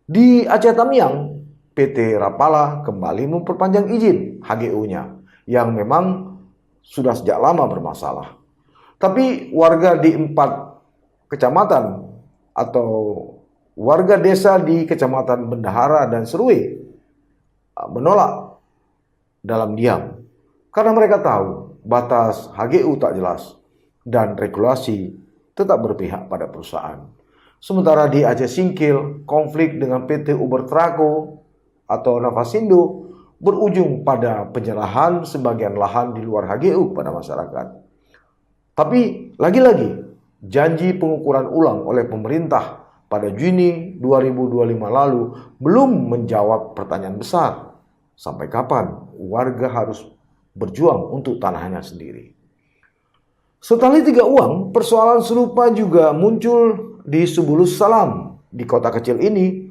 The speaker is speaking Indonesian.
Di Aceh Tamiang, PT Rapala kembali memperpanjang izin HGU-nya yang memang sudah sejak lama bermasalah. Tapi warga di 4 kecamatan atau warga desa di Kecamatan Bendahara dan Serui menolak dalam diam karena mereka tahu batas HGU tak jelas dan regulasi tetap berpihak pada perusahaan. Sementara di Aceh Singkil, konflik dengan PT Uber Trako atau Navasindo berujung pada penyerahan sebagian lahan di luar HGU kepada masyarakat. Tapi lagi-lagi janji pengukuran ulang oleh pemerintah pada Juni 2025 lalu belum menjawab pertanyaan besar. Sampai kapan warga harus berjuang untuk tanahnya sendiri? Setelah 3 uang, persoalan serupa juga muncul di Subulus Salam. Di kota kecil ini,